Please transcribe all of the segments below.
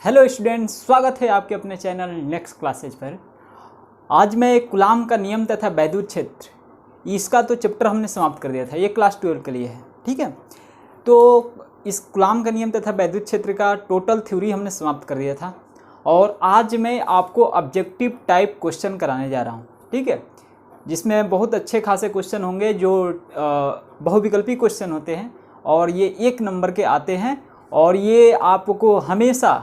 Hello students, स्वागत है आपके अपने चैनल नेक्स्ट क्लासेज पर। आज मैं कूलाम का नियम तथा वैद्युत क्षेत्र, इसका तो चैप्टर हमने समाप्त कर दिया था। ये क्लास 12 के लिए है, ठीक है। तो इस कूलाम का नियम तथा वैद्युत क्षेत्र का टोटल थ्योरी हमने समाप्त कर दिया था और आज मैं आपको ऑब्जेक्टिव टाइप क्वेश्चन कराने जा रहा हूँ, ठीक है, जिसमें बहुत अच्छे खासे क्वेश्चन होंगे जो बहुविकल्पी क्वेश्चन होते हैं और ये 1 नंबर के आते हैं और ये आपको हमेशा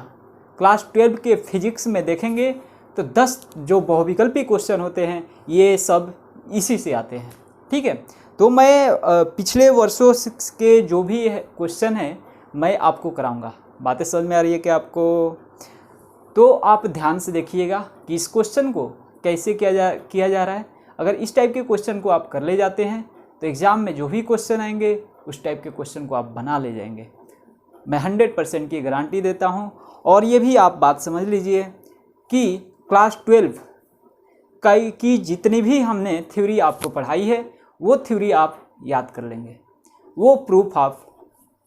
क्लास 12 के फिजिक्स में देखेंगे तो 10 जो बहुविकल्पी क्वेश्चन होते हैं ये सब इसी से आते हैं, ठीक है। तो मैं पिछले वर्षों के जो भी क्वेश्चन हैं मैं आपको कराऊंगा। बातें समझ में आ रही है कि आपको? तो आप ध्यान से देखिएगा कि इस क्वेश्चन को कैसे किया जा रहा है। अगर इस टाइप के क्वेश्चन को आप कर ले जाते हैं तो एग्ज़ाम में जो भी क्वेश्चन आएंगे उस टाइप के क्वेश्चन को आप बना ले जाएंगे। मैं 100% की गारंटी देता हूं। और ये भी आप बात समझ लीजिए कि क्लास 12 की जितनी भी हमने थ्योरी आपको पढ़ाई है वो थ्योरी आप याद कर लेंगे। वो प्रूफ आप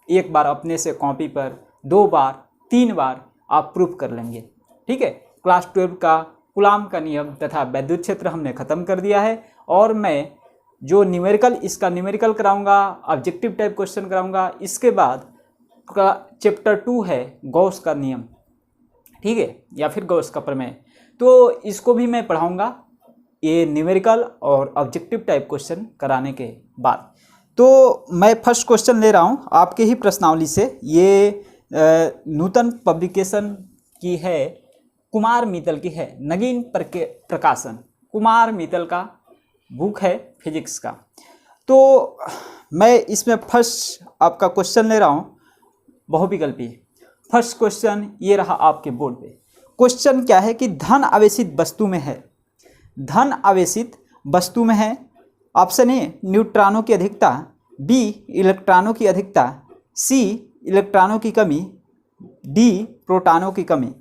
एक बार अपने से कॉपी पर 2 बार 3 बार आप प्रूफ कर लेंगे, ठीक है। क्लास 12 का कूलाम का नियम तथा वैद्युत क्षेत्र हमने ख़त्म कर दिया है और मैं जो इसका न्यूमेरिकल कराऊंगा, ऑब्जेक्टिव टाइप क्वेश्चन कराऊंगा। इसके बाद का चैप्टर 2 है गॉस का नियम, ठीक है, या फिर गॉस का प्रमेय। तो इसको भी मैं पढ़ाऊंगा, ये न्यूमेरिकल और ऑब्जेक्टिव टाइप क्वेश्चन कराने के बाद। तो मैं फर्स्ट क्वेश्चन ले रहा हूँ आपके ही प्रश्नावली से। ये नूतन पब्लिकेशन की है, कुमार मित्तल की है, नगीन प्रकाशन, कुमार मित्तल का बुक है फिजिक्स का। तो मैं इसमें फर्स्ट आपका क्वेश्चन ले रहा हूँ बहुविकल्पी। फर्स्ट क्वेश्चन ये रहा आपके बोर्ड पे। क्वेश्चन क्या है कि धन आवेशित वस्तु में है, धन आवेशित वस्तु में है। ऑप्शन ए न्यूट्रॉनों की अधिकता, बी इलेक्ट्रॉनों की अधिकता, सी इलेक्ट्रॉनों की कमी, डी प्रोटॉनों की कमी।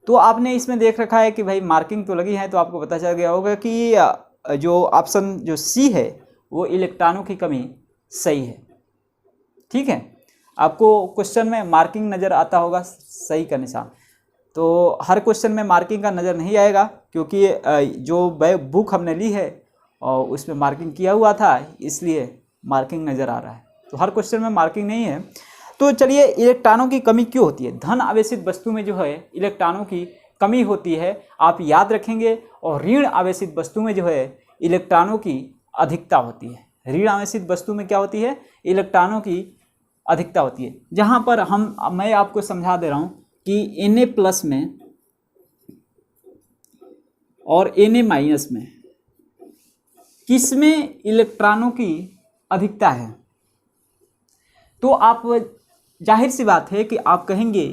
तो आपने इसमें देख रखा है कि भाई मार्किंग तो लगी है, तो आपको पता चल गया होगा कि जो ऑप्शन जो सी है वो इलेक्ट्रॉनों की कमी सही है, ठीक है। आपको क्वेश्चन में मार्किंग नज़र आता होगा, सही का निशान। तो हर क्वेश्चन में मार्किंग का नज़र नहीं आएगा क्योंकि जो बुक हमने ली है और उसमें मार्किंग किया हुआ था, इसलिए मार्किंग नज़र आ रहा है। तो हर क्वेश्चन में मार्किंग नहीं है। तो चलिए, इलेक्ट्रॉनों की कमी क्यों होती है? धन आवेशित वस्तु में जो है इलेक्ट्रॉनों की कमी होती है, आप याद रखेंगे। और ऋण आवेशित वस्तु में जो है इलेक्ट्रॉनों की अधिकता होती है। ऋण आवेशित वस्तु में क्या होती है? इलेक्ट्रॉनों की अधिकता होती है। जहाँ पर मैं आपको समझा दे रहा हूँ कि Na+ में और Na- में किसमें इलेक्ट्रॉनों की अधिकता है? तो आप जाहिर सी बात है कि आप कहेंगे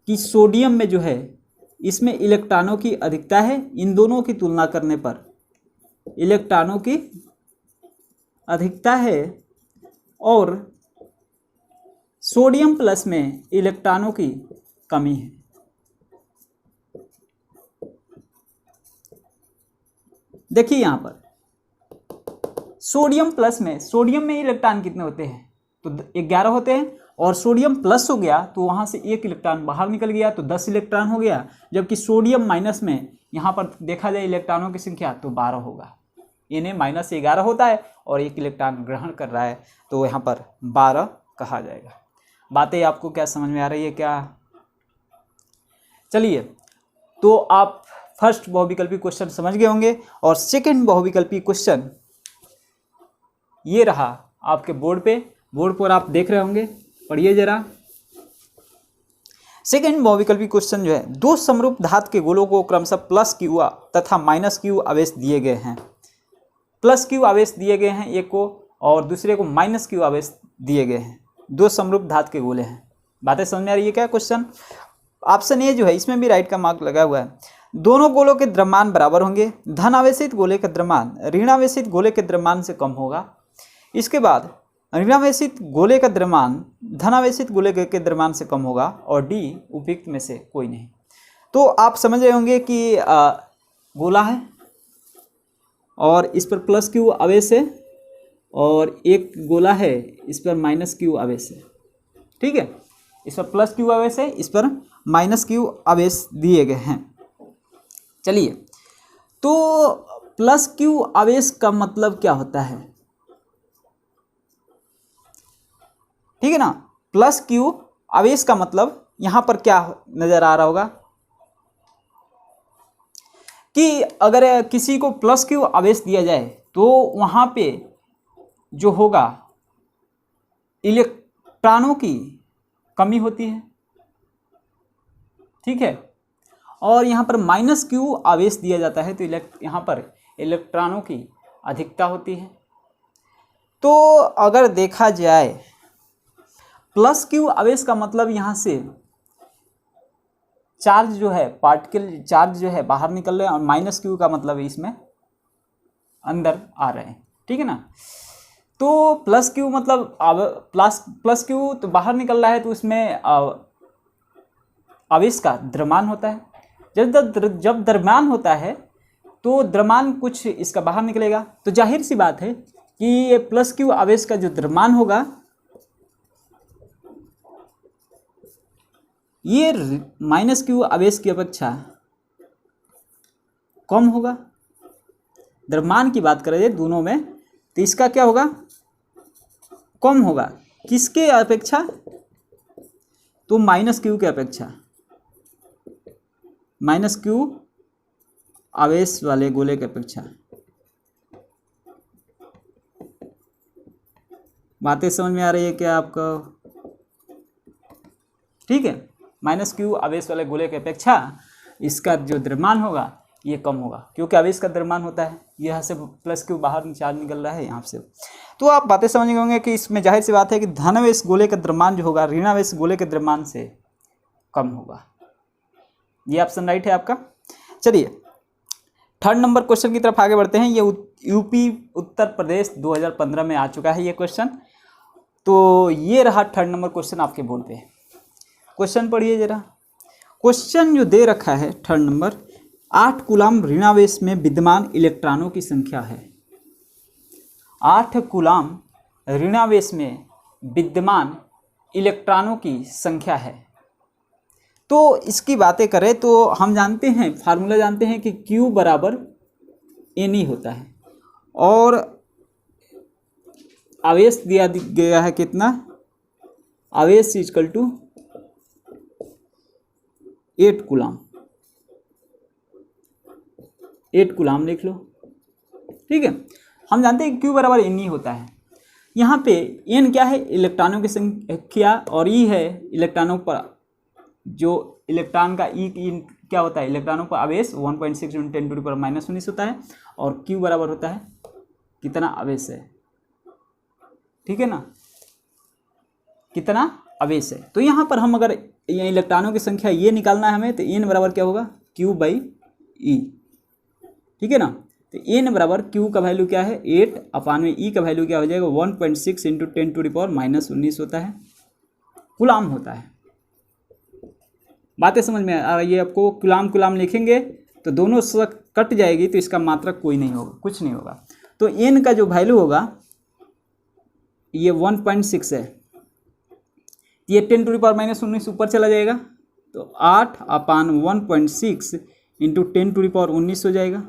कि सोडियम में जो है इसमें इलेक्ट्रॉनों की अधिकता है। इन दोनों की तुलना करने पर इलेक्ट्रॉनों की अधिकता है और सोडियम प्लस में इलेक्ट्रॉनों की कमी है। देखिए यहाँ पर सोडियम प्लस में, सोडियम में इलेक्ट्रॉन कितने होते हैं? तो 11 होते हैं। और सोडियम प्लस हो गया तो वहाँ से 1 इलेक्ट्रॉन बाहर निकल गया, तो 10 इलेक्ट्रॉन हो गया। जबकि सोडियम माइनस में यहाँ पर देखा जाए इलेक्ट्रॉनों की संख्या तो 12 होगा। Na-11 होता है और 1 इलेक्ट्रॉन ग्रहण कर रहा है, तो यहाँ पर 12 कहा जाएगा। बातें आपको क्या समझ में आ रही है क्या? चलिए, तो आप फर्स्ट बहुविकल्पी क्वेश्चन समझ गए होंगे। और सेकंड बहुविकल्पी क्वेश्चन ये रहा आपके बोर्ड पर आप देख रहे होंगे, पढ़िए जरा। सेकंड बहुविकल्पी क्वेश्चन जो है, 2 समरूप धातु के गोलों को क्रमशः +Q तथा -Q आवेश दिए गए हैं। +Q आवेश दिए गए हैं एक को और दूसरे को -Q आवेश दिए गए हैं। 2 समरूप धातु के गोले हैं। बातें समझ में आ रही है क्या? क्वेश्चन ऑप्शन ए जो है इसमें भी राइट का मार्क लगा हुआ है। दोनों गोलों के द्रव्यमान बराबर होंगे। धन आवेशित गोले का द्रव्यमान ऋण आवेशित गोले के द्रव्यमान से कम होगा। इसके बाद ऋण आवेशित गोले का द्रव्यमान धन आवेशित गोले के द्रव्यमान से कम होगा। और डी उपयुक्त में से कोई नहीं। तो आप समझ रहे होंगे कि गोला है और इस पर +Q आवेश है और एक गोला है, इस पर -Q आवेश है, ठीक है। इस पर +Q आवेश है, इस पर माइनस क्यू आवेश दिए गए हैं। चलिए, तो प्लस क्यू आवेश का मतलब क्या होता है? ठीक है ना, प्लस क्यू आवेश का मतलब यहां पर क्या नजर आ रहा होगा कि अगर किसी को प्लस क्यू आवेश दिया जाए तो वहां पे जो होगा इलेक्ट्रॉनों की कमी होती है, ठीक है। और यहाँ पर माइनस क्यू आवेश दिया जाता है तो यहाँ पर इलेक्ट्रॉनों की अधिकता होती है। तो अगर देखा जाए प्लस क्यू आवेश का मतलब यहाँ से चार्ज जो है, पार्टिकल चार्ज जो है बाहर निकल रहे हैं, और माइनस क्यू का मतलब इसमें अंदर आ रहे हैं, ठीक है ना। तो प्लस क्यू मतलब प्लस क्यू तो बाहर निकल रहा है तो उसमें आवेश का द्रव्यमान होता है। जब द्रव्यमान होता है तो द्रव्यमान कुछ इसका बाहर निकलेगा, तो जाहिर सी बात है कि ये प्लस क्यू आवेश का जो द्रव्यमान होगा ये माइनस क्यू आवेश की अपेक्षा कम होगा। द्रव्यमान की बात करें दोनों में तो इसका क्या होगा, कम होगा। किसके अपेक्षा? तो माइनस क्यू के अपेक्षा, माइनस क्यू आवेश वाले गोले की अपेक्षा। बातें समझ में आ रही है क्या आपको? ठीक है, माइनस क्यू आवेश वाले गोले की अपेक्षा इसका जो द्रव्यमान होगा ये कम होगा, क्योंकि आवेश का द्रव्यमान होता है। यहाँ से प्लस क्यू बाहर चार्ज निकल रहा है यहाँ से। तो आप बातें समझ गए होंगे कि इसमें जाहिर सी बात है कि धनावेश गोले का द्रव्यमान जो होगा ऋणावेश गोले के द्रव्यमान से कम होगा। ये ऑप्शन राइट है आपका। चलिए, थर्ड नंबर क्वेश्चन की तरफ आगे बढ़ते हैं। ये यूपी उत्तर प्रदेश 2015 में आ चुका है ये क्वेश्चन। तो ये रहा थर्ड नंबर क्वेश्चन आपके बोर्ड पे। क्वेश्चन पढ़िए जरा। क्वेश्चन जो दे रखा है थर्ड नंबर, 8 कूलाम ऋणावेश में विद्यमान इलेक्ट्रॉनों की संख्या है। 8 कूलाम ऋणावेश में विद्यमान इलेक्ट्रॉनों की संख्या है। तो इसकी बातें करें तो हम जानते हैं, फार्मूला जानते हैं कि Q बराबर N होता है, और आवेश दिया गया है कितना, आवेश इक्वल टू 8 कूलाम। 8 कूलाम लिख लो, ठीक है। हम जानते हैं Q बराबर N होता है। यहाँ पे N क्या है, इलेक्ट्रॉनों की संख्या, और E है इलेक्ट्रॉनों पर, जो इलेक्ट्रॉन का E क्या होता है, इलेक्ट्रॉनों पर आवेश 1.6 × 10⁻⁻19 होता है, और Q बराबर होता है कितना आवेश है, ठीक है ना, कितना आवेश है। तो यहाँ पर हम अगर ये इलेक्ट्रॉनों की संख्या ये निकालना है हमें, तो N बराबर क्या होगा, Q/E, ठीक है ना। तो N बराबर Q का वैल्यू क्या है 8/E का वैल्यू क्या हो जाएगा 1.6 × 10⁻⁻19 होता है, कूलाम होता है। बातें समझ में आ रही है आपको? कूलाम लिखेंगे तो दोनों से कट जाएगी, तो इसका मात्रक कोई नहीं होगा, कुछ नहीं होगा। तो N का जो वैल्यू होगा ये 1.6 है, ये 10⁻⁻19 ऊपर चला जाएगा, तो 8/1.6 × 10⁻19 हो जाएगा,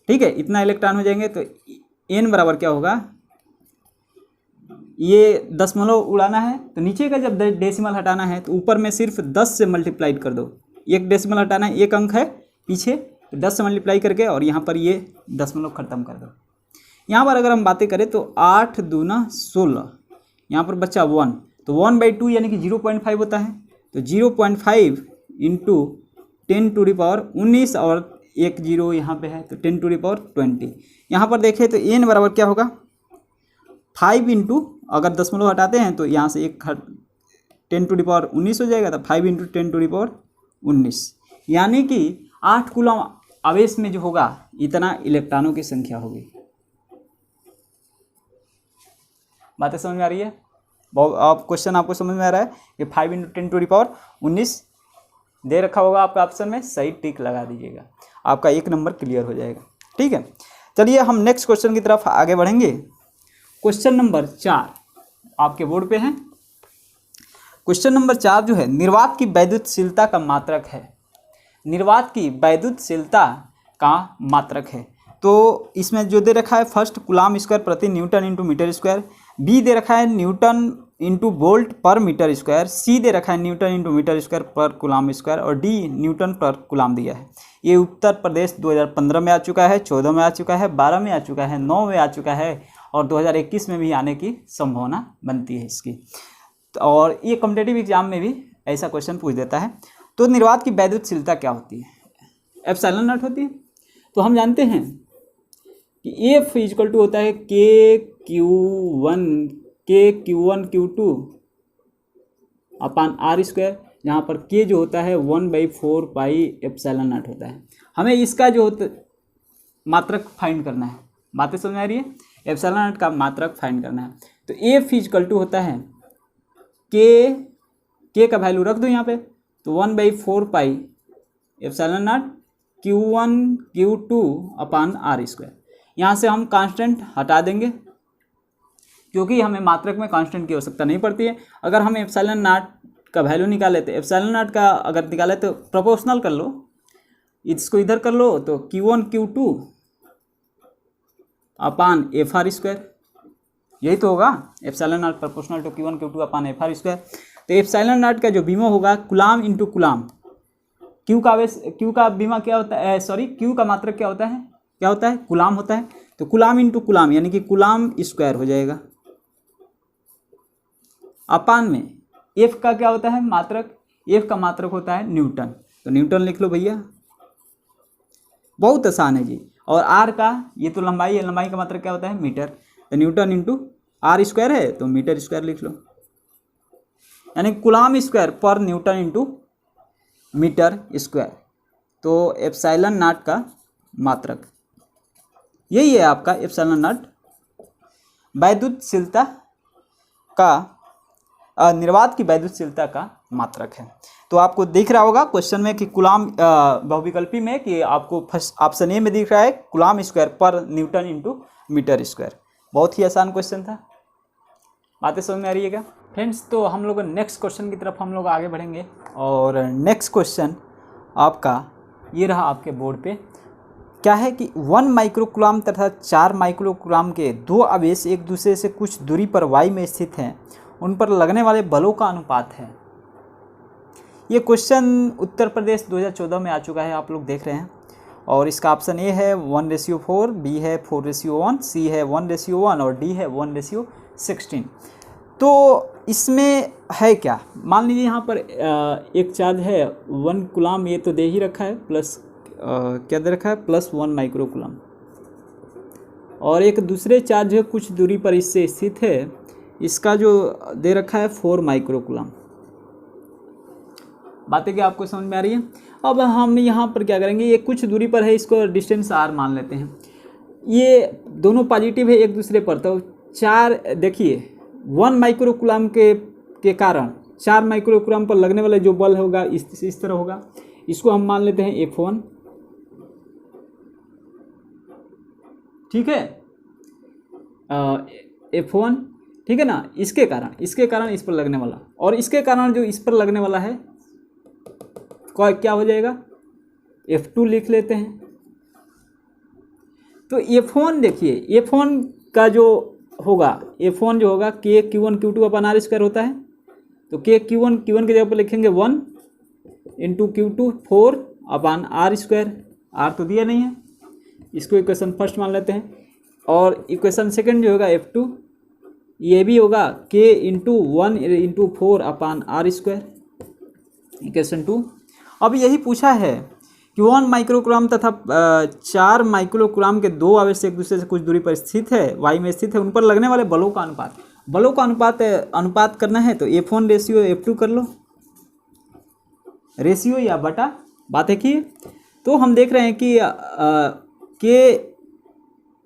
ठीक है। इतना इलेक्ट्रॉन हो जाएंगे। तो N बराबर क्या होगा, ये दशमलव उड़ाना है तो नीचे का जब डेसिमल हटाना है तो ऊपर में सिर्फ 10 से मल्टीप्लाई कर दो। एक डेसिमल हटाना है, एक अंक है पीछे, तो 10 से मल्टीप्लाई करके और यहाँ पर ये दशमलव खत्म कर दो। यहाँ पर अगर हम बातें करें तो 8 दूना 16, यहाँ पर बच्चा 1, तो 1/2 यानी कि 0.5 होता है। तो 0.5 × 10⁻19 और एक 0 यहाँ पे है, तो 10⁻20। यहाँ पर देखें तो N बराबर क्या होगा 5 × अगर दशमलव हटाते हैं तो यहाँ से एक 10⁻19 हो जाएगा, तो 5 × 10⁻19, यानी कि 8 कूलम आवेश में जो होगा इतना इलेक्ट्रॉनों की संख्या होगी। बातें समझ में आ रही है? आप क्वेश्चन आपको समझ में आ रहा है कि 5 × 10⁻19 दे रखा होगा आपका ऑप्शन में, सही टिक लगा दीजिएगा, आपका 1 नंबर क्लियर हो जाएगा, ठीक है। चलिए हम नेक्स्ट क्वेश्चन की तरफ आगे बढ़ेंगे। क्वेश्चन नंबर 4 आपके बोर्ड पे है। क्वेश्चन नंबर 4 जो है निर्वात की वैद्युतशीलता का मात्रक है। निर्वात की वैद्युतशीलता का मात्रक है। तो इसमें जो दे रखा है फर्स्ट कूलाम स्क्वायर प्रति newton into metre square, B दे रखा है न्यूटन इंटू वोल्ट पर मीटर स्क्वायर, सी दे रखा है न्यूटन इंटू मीटर स्क्वायर पर कूलाम स्क्वायर और डी न्यूटन पर कूलाम दिया है। ये उत्तर प्रदेश 2015 में आ चुका है, 14 में आ चुका है, 12 में आ चुका है, 9 में आ चुका है और 2021 में भी आने की संभावना बनती है इसकी। और ये कॉम्पिटेटिव एग्जाम में भी ऐसा क्वेश्चन पूछ देता है। तो निर्वात की वैद्युतशीलता क्या होती है? एप्सिलॉन नॉट होती है। तो हम जानते हैं कि एफ इक्वल टू होता है K q one q two upon r square, जहाँ पर के जो होता है 1/4 पाई एप्सिलॉन नॉट होता है। हमें इसका जो होता मात्रक फाइंड करना है। बातें समझ आ रही है? एप्सिलॉन नॉट का मात्रक फाइंड करना है। तो एफ इक्वल टू होता है के का वैल्यू रख दो यहाँ पे, तो 1/4 pi epsilon naught Q1 Q2 upon r square. यहाँ से हम कांस्टेंट हटा देंगे क्योंकि हमें मात्रक में कांस्टेंट की आवश्यकता नहीं पड़ती है। अगर हम एप्सिलॉन नॉट का वैल्यू निकाले तो एप्सिलॉन नॉट का अगर निकाले तो प्रोपोर्शनल कर लो, इसको इधर कर लो तो Q1 Q2 upon F r square, यही तो होगा। Epsilon naught proportional to Q1 Q2 upon F r square. तो एप्सिलॉन नॉट का जो बीमा होगा कूलाम इंटू कूलाम, क्यू का बीमा क्या होता है, सॉरी क्यू का मात्रक क्या होता है कूलाम होता है। तो कूलाम इंटू कूलाम यानी कि कूलाम स्क्वायर हो जाएगा अपान में एफ का क्या होता है मात्रक, एफ का मात्रक होता है न्यूटन, तो न्यूटन लिख लो भैया, बहुत आसान है जी। और आर का ये तो लंबाई है, लंबाई का मात्रक क्या होता है मीटर, तो न्यूटन इंटू आर स्क्वायर है तो मीटर स्क्वायर लिख लो, यानी कूलाम स्क्वायर पर न्यूटन इंटू मीटर स्क्वायर। तो एप्सिलॉन नॉट का मात्रक यही है आपका एप्सिलॉन नॉट वैद्युतशीलता का निर्वात की वैद्युतशीलता का मात्रक है। तो आपको दिख रहा होगा क्वेश्चन में कि कूलाम बहुविकल्पी में कि आपको फर्स्ट ऑप्शन ए में दिख रहा है कूलाम स्क्वायर पर न्यूटन इंटू मीटर स्क्वायर। बहुत ही आसान क्वेश्चन था। बातें समझ में आ रही है क्या फ्रेंड्स? तो हम लोग नेक्स्ट क्वेश्चन की तरफ हम लोग आगे बढ़ेंगे और नेक्स्ट क्वेश्चन आपका ये रहा आपके बोर्ड पे। क्या है कि 1 माइक्रोकूलाम तथा 4 माइक्रोकूलाम के दो आवेश एक दूसरे से कुछ दूरी पर y में स्थित हैं, उन पर लगने वाले बलों का अनुपात है। ये क्वेश्चन उत्तर प्रदेश 2014 में आ चुका है, आप लोग देख रहे हैं। और इसका ऑप्शन ए है 1:4, बी है 4:1, सी है 1:1 और डी है 1:16। तो इसमें है क्या, मान लीजिए यहाँ पर एक चार्ज है 1 कूलाम, ये तो दे ही रखा है, प्लस क्या दे रखा है +1 माइक्रोकूलाम, और एक दूसरे चार्ज है कुछ दूरी पर इससे स्थित है, इसका जो दे रखा है 4 माइक्रोकूलाम। बातें क्या आपको समझ में आ रही है? अब हम यहाँ पर क्या करेंगे, ये कुछ दूरी पर है, इसको डिस्टेंस r मान लेते हैं। ये दोनों पॉजिटिव है एक दूसरे पर, तो 4 देखिए 1 माइक्रोकूलाम के कारण 4 माइक्रोकूलाम पर लगने वाला जो बल होगा इस तरह होगा। इसको हम मान लेते हैं F1, ठीक है, F1 ठीक है ना। इसके कारण इस पर लगने वाला, और इसके कारण जो इस पर लगने वाला है क्या हो जाएगा, F2 लिख लेते हैं। तो F1 देखिए, F1 का जो होगा, F1 जो होगा K Q1 Q2 अपन R स्क्वायर होता है, तो K Q1 की जगह पर लिखेंगे 1 इंटू Q2 4 अपन R स्क्वायर, R तो दिया नहीं है, इसको इक्वेशन फर्स्ट मान लेते हैं। और इक्वेशन सेकंड जो होगा F2, ये भी होगा K इंटू 1 इंटू 4 अपान R स्क्वायर, इक्वेशन 2। अब यही पूछा है कि 1 माइक्रोकूलाम तथा 4 माइक्रोकूलाम के दो आवेश एक दूसरे से कुछ दूरी पर स्थित है, y में स्थित है, उन पर लगने वाले बलों का अनुपात करना है। तो F1 रेशियो F2 कर लो, रेशियो या बटा, बात है कि तो हम देख रहे हैं कि K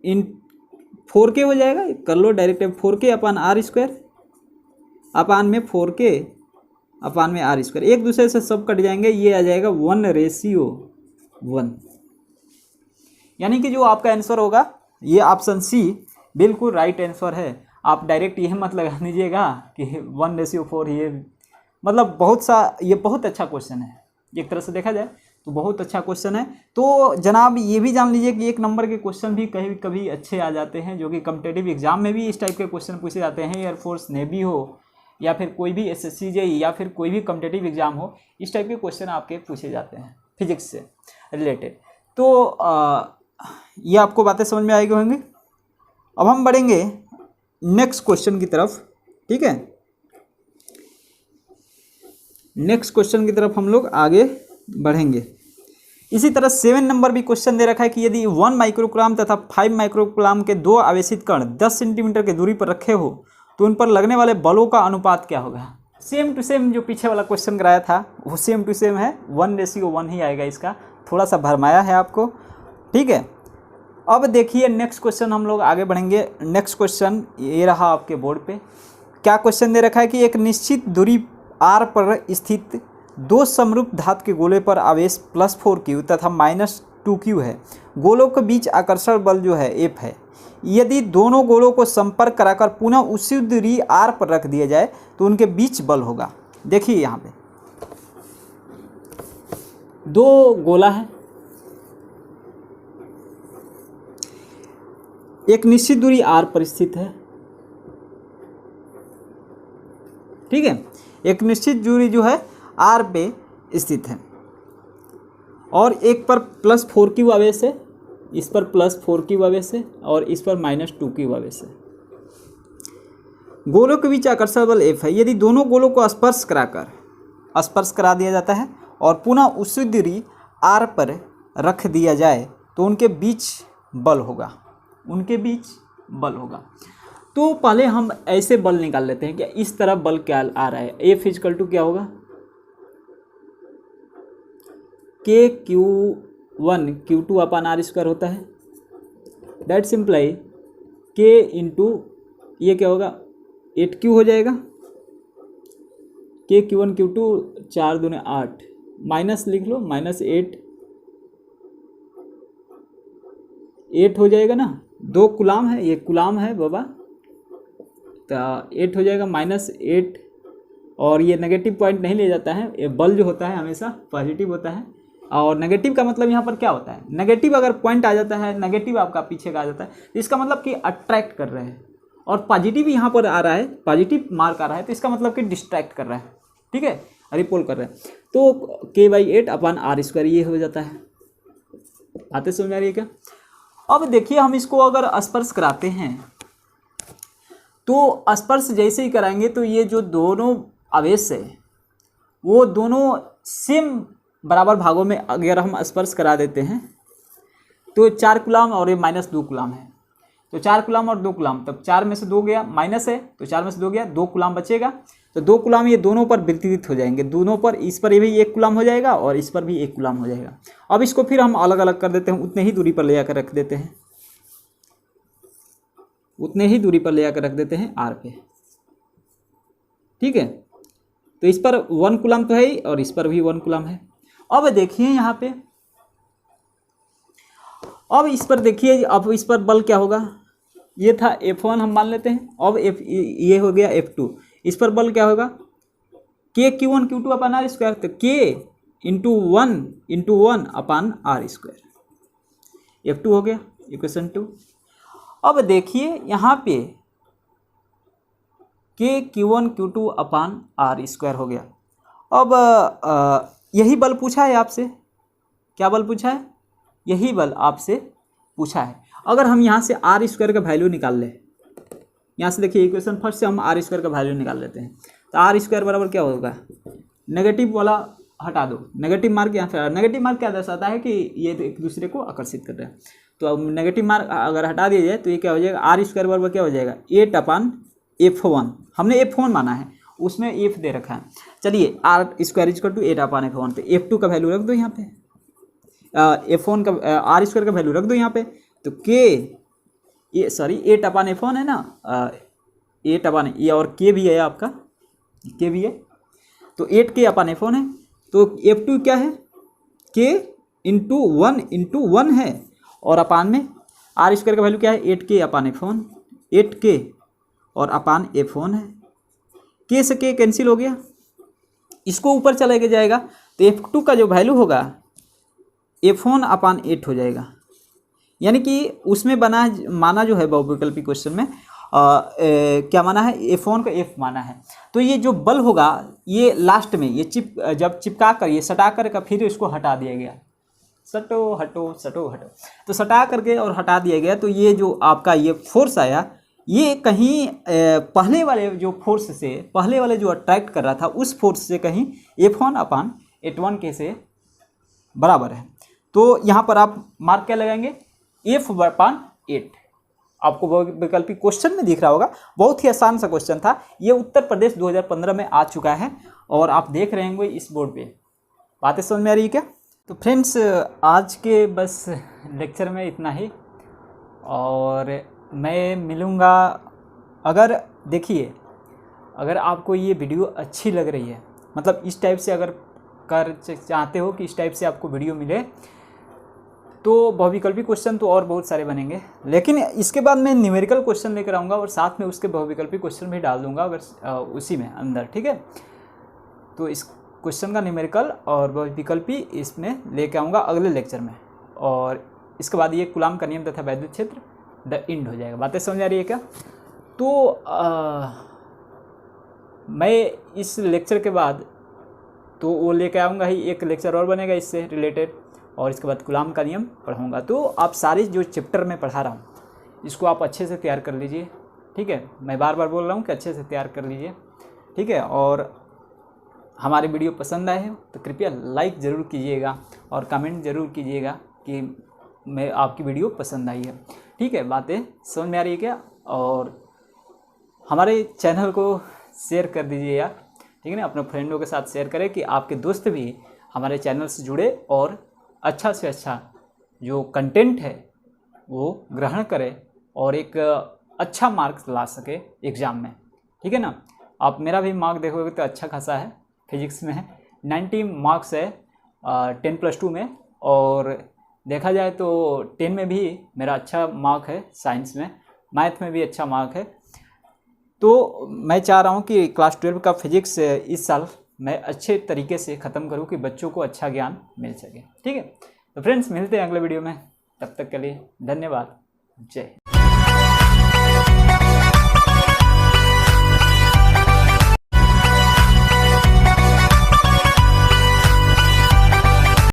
इन 4K हो जाएगा, कर लो डायरेक्ट, 4K अपान R स्क्वायर अपान में 4K अपान में R स्क्वायर, एक दूसरे से सब कट जाएंगे, ये आ जाएगा 1:1। यानी कि जो आपका आंसर होगा ये ऑप्शन सी बिल्कुल राइट आंसर है। आप डायरेक्ट यह मत लगा दीजिएगा कि 1:4 ये मतलब बहुत सा, ये बहुत अच्छा क्वेश्चन है, एक तरह से देखा जाए तो बहुत अच्छा क्वेश्चन है। तो जनाब ये भी जान लीजिए कि 1 नंबर के क्वेश्चन भी कभी कभी अच्छे आ जाते हैं, जो कि कॉम्पिटिटिव एग्जाम में भी इस टाइप के क्वेश्चन पूछे जाते हैं। एयरफोर्स, नेवी हो या फिर कोई भी SSC JEE या फिर कोई भी कॉम्पिटिटिव एग्जाम हो, इस टाइप के क्वेश्चन आपके पूछे जाते हैं फिजिक्स से रिलेटेड। तो ये आपको बातें समझ में आएगी होंगी। अब हम बढ़ेंगे नेक्स्ट क्वेश्चन की तरफ, ठीक है। नेक्स्ट क्वेश्चन की तरफ हम लोग आगे बढ़ेंगे। इसी तरह 7 नंबर भी क्वेश्चन दे रखा है कि यदि 1 माइक्रोकुलाम तथा 5 माइक्रोकुलाम के 2 आवेशित कण 10 सेंटीमीटर की दूरी पर रखे हो तो उन पर लगने वाले बलों का अनुपात क्या होगा। सेम टू सेम जो पीछे वाला क्वेश्चन कराया था वो सेम टू सेम है, 1:1 ही आएगा, इसका थोड़ा सा भरमाया है आपको, ठीक है। अब देखिए नेक्स्ट क्वेश्चन हम लोग आगे बढ़ेंगे। नेक्स्ट क्वेश्चन ये रहा आपके बोर्ड पे। क्या क्वेश्चन दे रखा है कि एक निश्चित दूरी r पर स्थित 2 समरूप धातु के गोले पर आवेश +4q तथा -2q है। गोलों के बीच आकर्षण बल जो है F है। यदि दोनों गोलों को संपर्क कराकर पुनः उसी दूरी r पर रख दिया जाए तो उनके बीच बल होगा। देखिए यहाँ पे 2 गोला है, एक निश्चित दूरी r पर स्थित है, ठीक है। एक निश्चित दूरी जो है r पे स्थित है और एक पर +4q आवेश है, इस पर +4q आवेश है और इस पर -2q आवेश है। गोलों के बीच आकर्षण बल F है। यदि दोनों गोलों को स्पर्श करा दिया जाता है और पुनः उसी दूरी r पर रख दिया जाए तो उनके बीच बल होगा, तो पहले हम ऐसे बल निकाल लेते हैं कि इस तरह बल क्या आ रहा है। F = क्या होगा, KQ1 Q2/r² होता है। दैट सिंप्लाई K इंटू ये क्या होगा 8Q हो जाएगा। KQ1 Q2 4 दूने 8 माइनस लिख लो, -8 हो जाएगा ना, 2 कूलाम है, ये कूलाम है बाबा, तो 8 हो जाएगा -8 और ये नेगेटिव पॉइंट नहीं ले जाता है। ये बल जो होता है हमेशा पॉजिटिव होता है और नेगेटिव का मतलब यहाँ पर क्या होता है, नेगेटिव अगर पॉइंट आ जाता है, नेगेटिव आपका पीछे का आ जाता है तो इसका मतलब कि अट्रैक्ट कर रहे हैं, और पॉजिटिव यहाँ पर आ रहा है, पॉजिटिव मार्क आ रहा है तो इसका मतलब कि डिस्ट्रैक्ट कर रहा है, ठीक है, रिपोल कर रहे हैं। तो K/8/r² ये हो जाता है। बातें समझ आ रही है क्या। अब देखिए हम इसको अगर स्पर्श कराते हैं तो स्पर्श जैसे ही कराएंगे तो ये जो दोनों आवेश है वो दोनों सेम बराबर भागों में अगर हम स्पर्श करा देते हैं तो 4 कूलाम और ये -2 कूलाम है, तो 4 कूलाम और 2 कूलाम, तब 4 में से 2 गया, माइनस है तो 4 में से 2 गया, 2 कूलाम बचेगा, तो 2 कूलाम ये दोनों पर वितरित हो जाएंगे, दोनों पर, इस पर ये भी 1 कूलाम हो जाएगा और इस पर भी 1 कूलाम हो जाएगा। अब इसको फिर हम अलग अलग कर देते हैं, उतने ही दूरी पर ले जाकर रख देते हैं, r पे, ठीक है। तो इस पर 1 कूलाम तो है ही और इस पर भी 1 कूलाम है। अब देखिए यहाँ पे, अब इस पर देखिए, अब इस पर बल क्या होगा, ये था F1 हम मान लेते हैं, अब ये हो गया F2, इस पर बल क्या होगा KQ1 Q2/r², तो K इंटू 1/r², F2 हो गया इक्वेशन 2। अब देखिए यहाँ पे KQ1 Q2/r² हो गया। अब यही बल पूछा है आपसे, क्या बल पूछा है, यही बल आपसे पूछा है। अगर हम यहाँ से r² का वैल्यू निकाल लें, यहाँ से देखिए इक्वेशन फर्स्ट से हम r² का वैल्यू निकाल लेते हैं, तो r² बराबर क्या होगा, नेगेटिव वाला हटा दो, नेगेटिव मार्क यहाँ पे, नेगेटिव मार्क क्या दर्शाता है कि ये एक दूसरे को आकर्षित कर रहे हैं, तो अब नेगेटिव मार्क अगर हटा दिया जाए तो ये क्या हो जाएगा, r² बराबर क्या हो जाएगा 8/f1, हमने f1 माना है, उसमें f दे रखा है। चलिए r² = 8/f1, तो f2 का वैल्यू रख दो यहाँ पे, f1 का r² का वैल्यू रख दो यहाँ पे, तो ये 8/f1 है ना, 8 ये और k भी है आपका, k भी है, तो 8k/f1 है, तो f2 क्या है, k इंटू 1 है और अपान में r² का वैल्यू क्या है 8k/f1, 8k और अपान f1 है, k से k कैंसिल हो गया, इसको ऊपर चले के जाएगा तो F2 का जो वैल्यू होगा F1/8 हो जाएगा। यानी कि उसमें माना जो है बहुविकल्पी क्वेश्चन में क्या माना है, F1 को F माना है। तो ये जो बल होगा ये लास्ट में ये जब चिपका कर ये सटा कर का फिर इसको हटा दिया गया, सटो हटो सटो हटो, तो सटा करके और हटा दिया गया। तो ये जो आपका ये फोर्स आया ये कहीं पहले वाले जो फोर्स से पहले वाले जो अट्रैक्ट कर रहा था उस फोर्स से कहीं F1/8 के से बराबर है। तो यहाँ पर आप मार्क क्या लगाएंगे, F/8। आपको वैकल्पिक क्वेश्चन में दिख रहा होगा, बहुत ही आसान सा क्वेश्चन था। ये उत्तर प्रदेश 2015 में आ चुका है और आप देख रहे होंगे इस बोर्ड पे। बातें समझ में आ रही है क्या? तो फ्रेंड्स आज के बस लेक्चर में इतना ही, और मैं मिलूँगा। अगर देखिए, अगर आपको ये वीडियो अच्छी लग रही है, मतलब इस टाइप से अगर चाहते हो कि इस टाइप से आपको वीडियो मिले, तो बहुविकल्पी क्वेश्चन तो और बहुत सारे बनेंगे, लेकिन इसके बाद मैं न्यूमेरिकल क्वेश्चन लेकर आऊँगा और साथ में उसके बहुविकल्पी क्वेश्चन भी डाल दूँगा अगर उसी में अंदर, ठीक है। तो इस क्वेश्चन का न्यूमेरिकल और बहुविकल्पी इसमें लेके आऊँगा अगले लेक्चर में, और इसके बाद ये कूलाम का नियम तथा वैद्युत क्षेत्र द एंड हो जाएगा। बातें समझ आ रही है क्या? तो मैं इस लेक्चर के बाद तो वो लेके आऊँगा ही, एक लेक्चर और बनेगा इससे रिलेटेड, और इसके बाद कूलाम का नियम पढ़ाऊँगा। तो आप सारे जो चैप्टर में पढ़ा रहा हूँ इसको आप अच्छे से तैयार कर लीजिए, ठीक है। मैं बार बार बोल रहा हूँ कि अच्छे से तैयार कर लीजिए, ठीक है। और हमारी वीडियो पसंद आए हो तो कृपया लाइक ज़रूर कीजिएगा और कमेंट ज़रूर कीजिएगा कि मैं आपकी वीडियो पसंद आई है, ठीक है। बातें समझ में आ रही है क्या? और हमारे चैनल को शेयर कर दीजिए यार, ठीक है ना। अपने फ्रेंडों के साथ शेयर करें कि आपके दोस्त भी हमारे चैनल से जुड़े और अच्छा से अच्छा जो कंटेंट है वो ग्रहण करे और एक अच्छा मार्क्स ला सके एग्ज़ाम में, ठीक है ना। आप मेरा भी मार्क देखोगे तो अच्छा खासा है, फिजिक्स में है 90 मार्क्स है 10+2 में, और देखा जाए तो 10 में भी मेरा अच्छा मार्क है, साइंस में, मैथ में भी अच्छा मार्क है। तो मैं चाह रहा हूँ कि क्लास 12 का फिजिक्स इस साल मैं अच्छे तरीके से ख़त्म करूँ कि बच्चों को अच्छा ज्ञान मिल सके, ठीक है। तो फ्रेंड्स मिलते हैं अगले वीडियो में, तब तक के लिए धन्यवाद, जय हिंद।